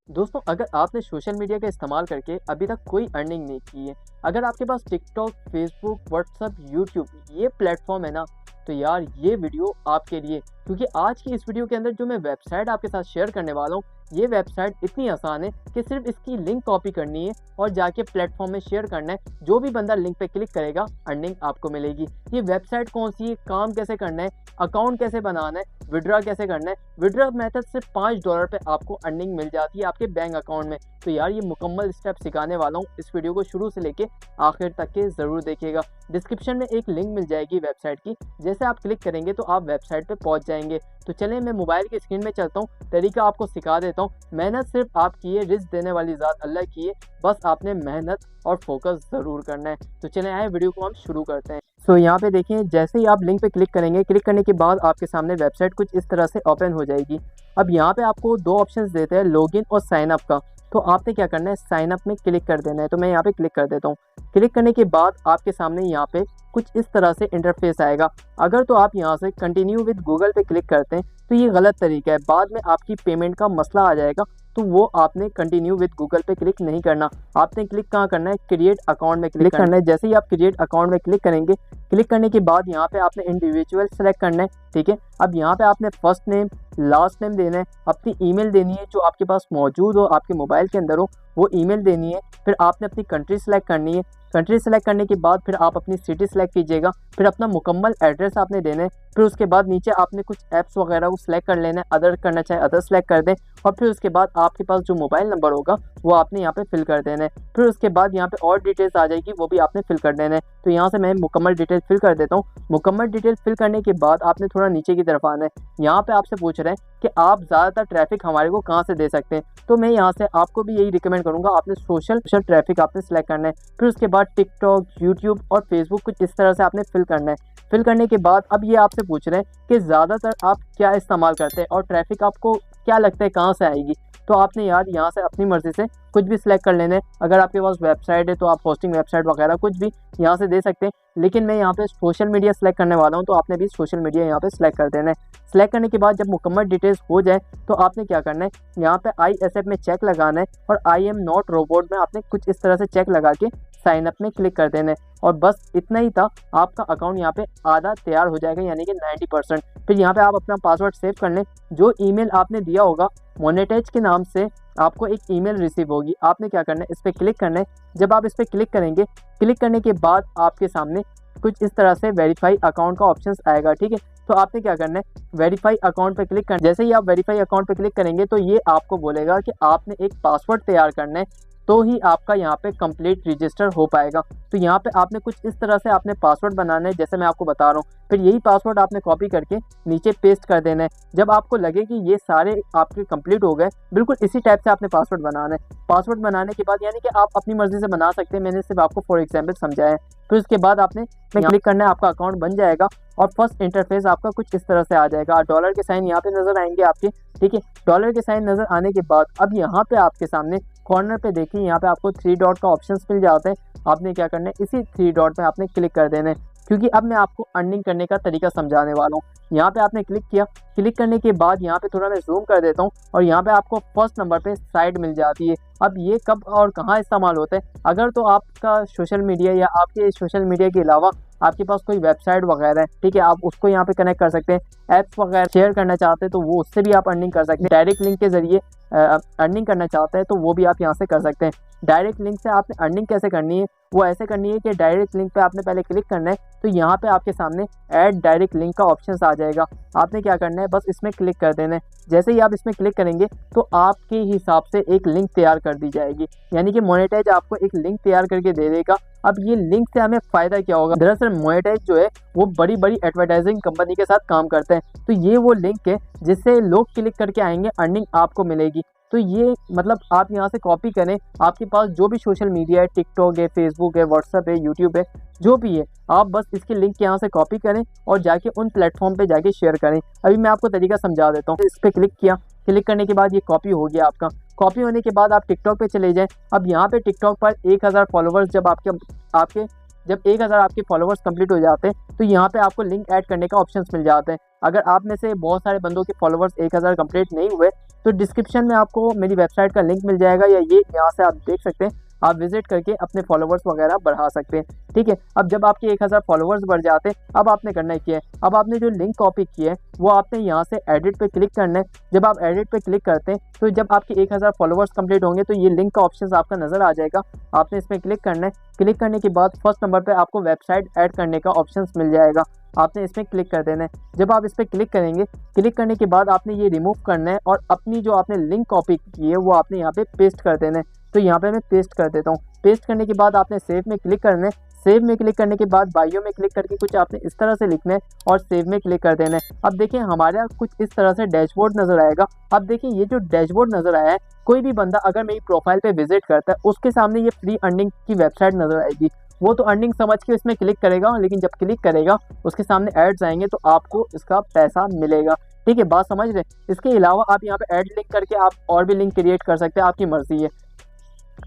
दोस्तों, अगर आपने सोशल मीडिया का इस्तेमाल करके अभी तक कोई अर्निंग नहीं की है, अगर आपके पास टिकटॉक, फेसबुक, व्हाट्सएप, यूट्यूब ये प्लेटफॉर्म है ना, तो यार ये वीडियो आपके लिए। क्योंकि आज की इस वीडियो के अंदर जो मैं वेबसाइट आपके साथ शेयर करने वाला हूँ, ये वेबसाइट इतनी आसान है कि सिर्फ इसकी लिंक कॉपी करनी है और जाके प्लेटफॉर्म में शेयर करना है। जो भी बंदा लिंक पे क्लिक करेगा, अर्निंग आपको मिलेगी। ये वेबसाइट कौन सी है, काम कैसे करना है, अकाउंट कैसे बनाना है, विड्रॉ कैसे करना है। विड्रॉ मेथड सिर्फ $5 पे आपको अर्निंग मिल जाती है आपके बैंक अकाउंट में। तो यार ये मुकम्मल स्टेप सिखाने वाला हूँ, इस वीडियो को शुरू से लेके आखिर तक के ज़रूर देखिएगा। डिस्क्रिप्शन में एक लिंक मिल जाएगी वेबसाइट की, जैसे आप क्लिक करेंगे तो आप वेबसाइट पे पहुंच जाएंगे। तो चलें मैं मोबाइल की स्क्रीन में चलता हूँ, तरीका आपको सिखा देता हूँ। मेहनत सिर्फ आपकी है, रिस्क देने वाली ज़ात अल्लाह की है, बस आपने मेहनत और फोकस ज़रूर करना है। तो चलें आए वीडियो को हम शुरू करते हैं। यहाँ पे देखिए, जैसे ही आप लिंक पे क्लिक करेंगे, क्लिक करने के बाद आपके सामने वेबसाइट कुछ इस तरह से ओपन हो जाएगी। अब यहाँ पे आपको दो ऑप्शंस देते हैं, लॉगिन और साइन अप का। तो आपने क्या करना है, साइन अप में क्लिक कर देना है। तो मैं यहाँ पे क्लिक कर देता हूँ। क्लिक करने के बाद आपके सामने यहाँ पे कुछ इस तरह से इंटरफेस आएगा। अगर तो आप यहाँ से कंटिन्यू विद गूगल पे क्लिक करते हैं तो ये गलत तरीका है, बाद में आपकी पेमेंट का मसला आ जाएगा। तो वो आपने कंटिन्यू विद गूगल पे क्लिक नहीं करना। आपने क्लिक कहाँ करना है, क्रिएट अकाउंट में क्लिक करना है। जैसे ही आप क्रिएट अकाउंट में क्लिक करेंगे, क्लिक करने के बाद यहाँ पे आपने इंडिविजुअल सेलेक्ट करना है, ठीक है। अब यहाँ पे आपने फर्स्ट नेम, लास्ट नेम देना है, अपनी ईमेल देनी है जो आपके पास मौजूद हो, आपके मोबाइल के अंदर हो, वो ईमेल देनी है। फिर आपने अपनी कंट्री सेलेक्ट करनी है। कंट्री सेलेक्ट करने के बाद फिर आप अपनी सिटी सेलेक्ट कीजिएगा। फिर अपना मुकम्मल एड्रेस आपने देना है। फिर उसके बाद नीचे आपने कुछ ऐप्स वगैरह को सिलेक्ट कर लेना है, अदर करना चाहे अदर सेलेक्ट कर दें। और फिर उसके बाद आपके पास जो मोबाइल नंबर होगा वो आपने यहाँ पे फिल कर देना है। फिर उसके बाद यहाँ पे और डिटेल्स आ जाएगी, वो भी आपने फिल कर देना है। तो यहाँ से मैं मुकम्मल डिटेल फिल कर देता हूँ। मुकम्मल डिटेल फिल करने के बाद आपने थोड़ा नीचे की तरफ आना है। यहाँ पे आपसे पूछ रहे हैं कि आप ज़्यादातर ट्रैफिक हमारे को कहाँ से दे सकते हैं। तो मैं यहाँ से आपको भी यही रिकमेंड करूँगा, आपने सोशल ट्रैफिक आपने सेलेक्ट करना है। फिर उसके बाद टिकटॉक, यूट्यूब और फेसबुक कुछ इस तरह से आपने फिल करना है। फिल करने के बाद अब ये आपसे पूछ रहे हैं कि ज़्यादातर आप क्या इस्तेमाल करते हैं और ट्रैफिक आपको क्या लगता है कहाँ से आएगी। तो आपने यार यहाँ से अपनी मर्ज़ी से कुछ भी सिलेक्ट कर लेना है। अगर आपके पास वेबसाइट है तो आप होस्टिंग वेबसाइट वगैरह कुछ भी यहाँ से दे सकते हैं, लेकिन मैं यहाँ पे सोशल मीडिया सेलेक्ट करने वाला हूँ। तो आपने भी सोशल मीडिया यहाँ पे सिलेक्ट कर देना है। सेलेक्ट करने के बाद जब मुकम्मल डिटेल्स हो जाए तो आपने क्या करना है, यहाँ पे ISF में चेक लगाना है और आई एम नॉट रोबोट में आपने कुछ इस तरह से चेक लगा के साइन अप में क्लिक कर देना है। और बस इतना ही था, आपका अकाउंट यहाँ पे आधा तैयार हो जाएगा, यानी कि 90%। फिर यहाँ पे आप अपना पासवर्ड सेव कर लें। जो ईमेल आपने दिया होगा मोनेटाइज के नाम से, आपको एक ईमेल रिसीव होगी। आपने क्या करना है, इस पर क्लिक करना है। जब आप इस पर क्लिक करेंगे, क्लिक करने के बाद आपके सामने कुछ इस तरह से वेरीफाई अकाउंट का ऑप्शन आएगा, ठीक है। तो आपने क्या करना है, वेरीफाई अकाउंट पे क्लिक करना। जैसे ही आप वेरीफाई अकाउंट पे क्लिक करेंगे तो ये आपको बोलेगा कि आपने एक पासवर्ड तैयार करना है, तो ही आपका यहाँ पे कंप्लीट रजिस्टर हो पाएगा। तो यहाँ पे आपने कुछ इस तरह से आपने पासवर्ड बनाना है, जैसे मैं आपको बता रहा हूँ। फिर यही पासवर्ड आपने कॉपी करके नीचे पेस्ट कर देना है। जब आपको लगे कि ये सारे आपके कंप्लीट हो गए, बिल्कुल इसी टाइप से आपने पासवर्ड बनाना है। पासवर्ड बनाने के बाद यानी कि आप अपनी मर्जी से बना सकते हैं, मैंने सिर्फ आपको फॉर एग्जाम्पल समझाया है। फिर उसके बाद आपने क्लिक करना है, आपका अकाउंट बन जाएगा और फर्स्ट इंटरफेस आपका कुछ इस तरह से आ जाएगा। डॉलर के साइन यहाँ पे नजर आएंगे आपके, ठीक है। डॉलर के साइन नजर आने के बाद अब यहाँ पे आपके सामने कॉर्नर पे देखिए, यहाँ पे आपको 3 डॉट का ऑप्शन मिल जाता है। आपने क्या करना है, इसी 3 डॉट पे आपने क्लिक कर देना है, क्योंकि अब मैं आपको अर्निंग करने का तरीका समझाने वाला हूँ। यहाँ पे आपने क्लिक किया। क्लिक करने के बाद यहाँ पे थोड़ा मैं जूम कर देता हूँ और यहाँ पे आपको फर्स्ट नंबर पे साइट मिल जाती है। अब ये कब और कहाँ इस्तेमाल होता है, अगर तो आपका सोशल मीडिया या आपके सोशल मीडिया के अलावा आपके पास कोई वेबसाइट वगैरह है, ठीक है, आप उसको यहाँ पे कनेक्ट कर सकते हैं। ऐप्स वगैरह शेयर करना चाहते हैं तो वो उससे भी आप अर्निंग कर सकते हैं। डायरेक्ट लिंक के जरिए अर्निंग करना चाहते हैं तो वो भी आप यहाँ से कर सकते हैं। डायरेक्ट लिंक से आपने अर्निंग कैसे करनी है, वो ऐसे करनी है कि डायरेक्ट लिंक पे आपने पहले क्लिक करना है। तो यहाँ पे आपके सामने ऐड डायरेक्ट लिंक का ऑप्शन आ जाएगा। आपने क्या करना है, बस इसमें क्लिक कर देना है। जैसे ही आप इसमें क्लिक करेंगे तो आपके हिसाब से एक लिंक तैयार कर दी जाएगी, यानी कि मोनेटाइज आपको एक लिंक तैयार करके दे देगा। अब ये लिंक से हमें फ़ायदा क्या होगा, दरअसल मोनेटाइज जो है वो बड़ी बड़ी एडवर्टाइजिंग कंपनी के साथ काम करते हैं। तो ये वो लिंक है जिससे लोग क्लिक करके आएंगे, अर्निंग आपको मिलेगी। तो ये मतलब आप यहाँ से कॉपी करें, आपके पास जो भी सोशल मीडिया है, टिकटॉक है, फेसबुक है, व्हाट्सएप है, यूट्यूब है, जो भी है, आप बस इसके लिंक यहाँ से कॉपी करें और जाके उन प्लेटफॉर्म पे जाके शेयर करें। अभी मैं आपको तरीका समझा देता हूँ। इस पर क्लिक किया, क्लिक करने के बाद ये कॉपी हो गया आपका। कॉपी होने के बाद आप टिकटॉक पे चले जाएं। अब यहाँ पे टिकटॉक पर 1000 फॉलोवर्स जब आपके जब 1000 आपके फॉलोवर्स कंप्लीट हो जाते हैं तो यहाँ पे आपको लिंक ऐड करने का ऑप्शन मिल जाते हैं। अगर आप में से बहुत सारे बंदों के फॉलोवर्स 1000 कंप्लीट नहीं हुए तो डिस्क्रिप्शन में आपको मेरी वेबसाइट का लिंक मिल जाएगा, या ये यहाँ से आप देख सकते हैं, आप विजिट करके अपने फॉलोवर्स वगैरह बढ़ा सकते हैं। ठीक है, अब जब आपके 1000 फॉलोवर्स बढ़ जाते हैं, अब आपने करना क्या है, अब आपने जो लिंक कॉपी किया है वो आपने यहाँ से एडिट पे क्लिक करना है। जब आप एडिट पे क्लिक करते हैं तो जब आपके 1000 फॉलोवर्स कंप्लीट होंगे तो ये लिंक का ऑप्शन आपका नज़र आ जाएगा, आपने इसमें क्लिक करना है। क्लिक करने के बाद फर्स्ट नंबर पर आपको वेबसाइट ऐड करने का ऑप्शन मिल जाएगा, आपने इसमें क्लिक कर देना है। जब आप इस पर क्लिक करेंगे, क्लिक करने के बाद आपने ये रिमूव करना है और अपनी जो आपने लिंक कॉपी की है वो आपने यहाँ पे पेस्ट कर देना है। तो यहाँ पे मैं पेस्ट कर देता हूँ। पेस्ट करने के बाद आपने सेव में क्लिक करना है। सेव में क्लिक करने के बाद बायो में क्लिक करके कुछ आपने इस तरह से लिखना है और सेव में क्लिक कर देना है। अब देखिए हमारे यहाँ कुछ इस तरह से डैशबोर्ड नज़र आएगा। अब देखिए ये जो डैशबोर्ड नज़र आया है, कोई भी बंदा अगर मेरी प्रोफाइल पे विजिट करता है उसके सामने ये फ्री अर्निंग की वेबसाइट नज़र आएगी। वो तो अर्निंग समझ के इसमें क्लिक करेगा, लेकिन जब क्लिक करेगा उसके सामने एड्स आएंगे तो आपको इसका पैसा मिलेगा। ठीक है, बात समझ रहे। इसके अलावा आप यहाँ पे ऐड लिंक करके आप और भी लिंक क्रिएट कर सकते हैं, आपकी मर्जी है।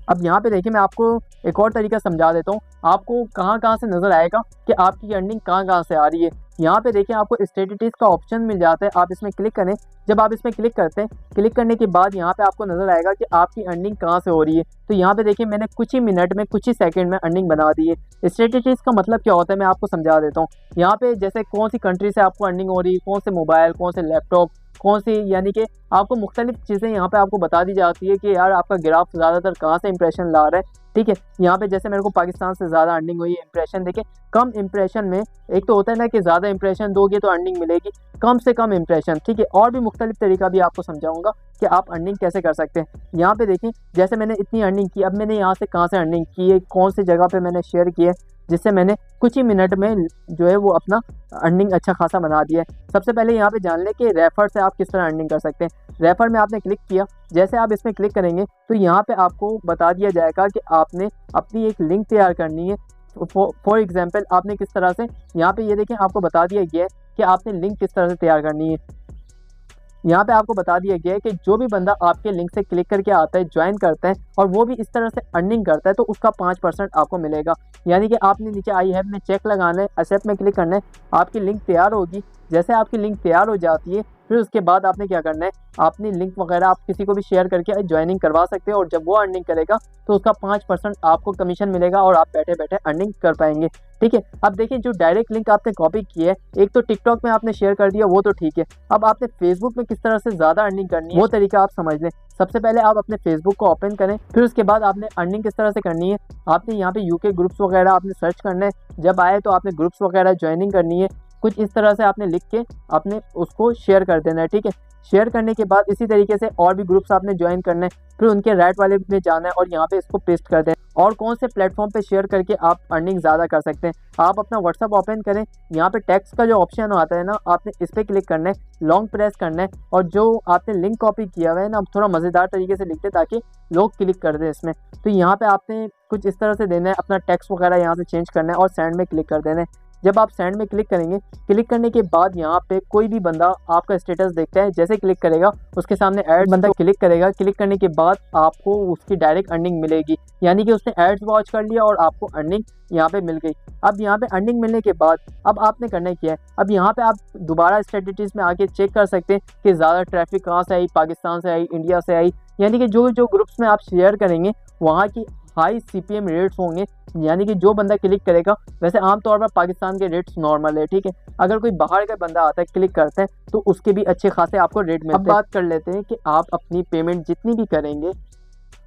अब यहाँ पे देखिए मैं आपको एक और तरीका समझा देता हूँ, आपको कहाँ से नज़र आएगा कि आपकी अर्निंग कहाँ से आ रही है। यहाँ पे देखिए आपको स्टैटिस्टिक्स का ऑप्शन मिल जाता है, आप इसमें क्लिक करें। जब आप इसमें क्लिक करते हैं, क्लिक करने के बाद यहाँ पे आपको नज़र आएगा कि आपकी अर्निंग कहाँ से हो रही है। तो यहाँ पे देखिए मैंने कुछ ही मिनट में, कुछ ही सेकंड में अर्निंग बना दी है। स्टैटिस्टिक्स का मतलब क्या होता है मैं आपको समझा देता हूँ। यहाँ पे जैसे कौन सी कंट्री से आपको अर्निंग हो रही है, कौन से मोबाइल, कौन से लैपटॉप, कौन सी, यानी कि आपको मुख्तलिफ चीज़ें यहाँ पे आपको बता दी जाती है कि यार आपका ग्राफ ज़्यादातर कहाँ से इंप्रेशन ला रहा है। ठीक है, यहाँ पे जैसे मेरे को पाकिस्तान से ज़्यादा अर्निंग हुई है। इंप्रेशन देखें, कम इंप्रेशन में, एक तो होता है ना कि ज़्यादा इंप्रेशन दोगे तो अर्निंग मिलेगी, कम से कम इंप्रेशन। ठीक है, और भी मुख्तलिफ तरीका भी आपको समझाऊंगा कि आप अर्निंग कैसे कर सकते हैं। यहाँ पे देखें जैसे मैंने इतनी अर्निंग की, अब मैंने यहाँ से कहाँ से अर्निंग की है, कौन सी जगह पे मैंने शेयर किया है, जिससे मैंने कुछ ही मिनट में जो है वो अपना अर्निंग अच्छा खासा बना दिया है। सबसे पहले यहाँ पे जान लें कि रेफर से आप किस तरह अर्निंग कर सकते हैं। रेफर में आपने क्लिक किया, जैसे आप इसमें क्लिक करेंगे तो यहाँ पे आपको बता दिया जाएगा कि आपने अपनी एक लिंक तैयार करनी है। फॉर एग्जांपल आपने किस तरह से, यहाँ पे ये देखें आपको बता दिया गया है कि आपने लिंक किस तरह से तैयार करनी है। यहाँ पे आपको बता दिया गया है कि जो भी बंदा आपके लिंक से क्लिक करके आता है, ज्वाइन करता है और वो भी इस तरह से अर्निंग करता है तो उसका 5% आपको मिलेगा। यानी कि आपने नीचे आई हैव में चेक लगाना है, एक्सेप्ट में क्लिक करना है, आपकी लिंक तैयार होगी। जैसे आपकी लिंक तैयार हो जाती है फिर उसके बाद आपने क्या करना है, आपने लिंक वगैरह आप किसी को भी शेयर करके ज्वाइनिंग करवा सकते हो और जब वो अर्निंग करेगा तो उसका 5% आपको कमीशन मिलेगा और आप बैठे बैठे अर्निंग कर पाएंगे। ठीक है, अब देखिए जो डायरेक्ट लिंक आपने कॉपी की है, एक तो टिकटॉक में आपने शेयर कर दिया वो तो ठीक है, अब आपने फेसबुक में किस तरह से ज़्यादा अर्निंग करनी है वो तरीका आप समझ लें। सबसे पहले आप अपने फेसबुक को ओपन करें, फिर उसके बाद आपने अर्निंग किस तरह से करनी है, आपने यहाँ पे यूके ग्रुप्स वगैरह आपने सर्च करना है। जब आए तो आपने ग्रुप्स वगैरह ज्वाइनिंग करनी है, कुछ इस तरह से आपने लिख के आपने उसको शेयर कर देना है। ठीक है, शेयर करने के बाद इसी तरीके से और भी ग्रुप्स आपने ज्वाइन करना है, फिर उनके राइट वाले में जाना है और यहाँ पे इसको पेस्ट कर दें। और कौन से प्लेटफॉर्म पे शेयर करके आप अर्निंग ज़्यादा कर सकते हैं, आप अपना व्हाट्सअप ओपन करें, यहाँ पे टेक्स्ट का जो ऑप्शन आता है ना, आपने इस पर क्लिक करना है, लॉन्ग प्रेस करना है और जो आपने लिंक कॉपी किया हुआ है ना, थोड़ा मज़ेदार तरीके से लिखते ताकि लोग क्लिक कर दें इसमें। तो यहाँ पे आपने कुछ इस तरह से देना है, अपना टेक्स्ट वगैरह यहाँ से चेंज करना है और सेंड में क्लिक कर देना है। जब आप सेंड में क्लिक करेंगे, क्लिक करने के बाद यहाँ पे कोई भी बंदा आपका स्टेटस देखता है, जैसे क्लिक करेगा उसके सामने ऐड बंदा क्लिक करेगा, क्लिक करने के बाद आपको उसकी डायरेक्ट अर्निंग मिलेगी, यानी कि उसने एड्स वॉच कर लिया और आपको अर्निंग यहाँ पे मिल गई। अब यहाँ पे अर्निंग मिलने के बाद अब आपने करना क्या है, अब यहाँ पे आप दोबारा स्टैटिस्टिक्स में आके चेक कर सकते हैं कि ज़्यादा ट्रैफिक कहाँ से आई, पाकिस्तान से आई, इंडिया से आई, यानी कि जो जो ग्रुप्स में आप शेयर करेंगे वहाँ की हाई CPM रेट्स होंगे, यानी कि जो बंदा क्लिक करेगा, वैसे आमतौर पर पाकिस्तान के रेट्स नॉर्मल है। ठीक है, अगर कोई बाहर का बंदा आता है क्लिक करते हैं तो उसके भी अच्छे खासे आपको रेट मिलते हैं। अब बात कर लेते हैं कि आप अपनी पेमेंट जितनी भी करेंगे,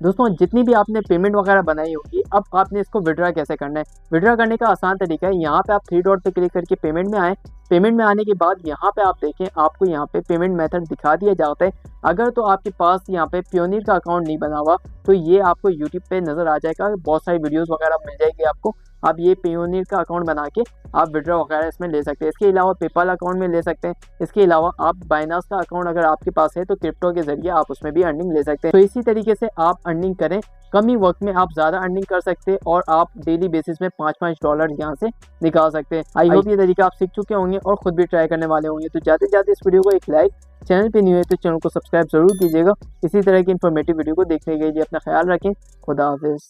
दोस्तों जितनी भी आपने पेमेंट वगैरह बनाई होगी, अब आपने इसको विड्रा कैसे करना है। विड्रा करने का आसान तरीका है, यहाँ पे आप 3 डॉट पे क्लिक करके पेमेंट में आए। पेमेंट में आने के बाद यहाँ पे आप देखें, आपको यहाँ पे पेमेंट मेथड दिखा दिया जाता है। अगर तो आपके पास यहाँ पे पियोनियर का अकाउंट नहीं बना हुआ तो ये आपको यूट्यूब पे नज़र आ जाएगा, बहुत सारी वीडियोस वगैरह मिल जाएगी आपको। आप ये पियोनियर का अकाउंट बना के आप विड्रा वगैरह इसमें ले सकते हैं। इसके अलावा पेपाल अकाउंट में ले सकते हैं। इसके अलावा आप बाइनांस का अकाउंट अगर आपके पास है तो क्रिप्टो के जरिए आप उसमें भी अर्निंग ले सकते हैं। तो इसी तरीके से आप अर्निंग करें, कम ही वक्त में आप ज़्यादा अर्निंग कर सकते हैं और आप डेली बेसिस में $5 यहाँ से निकाल सकते हैं। आई होप ये तरीका आप सीख चुके होंगे और खुद भी ट्राई करने वाले होंगे। तो जाते जाते इस वीडियो को एक लाइक, चैनल पे न्यू है तो चैनल को सब्सक्राइब जरूर कीजिएगा। इसी तरह की इन्फॉर्मेटिव वीडियो को देखने के लिए अपना ख्याल रखें। खुदा हाफिज़।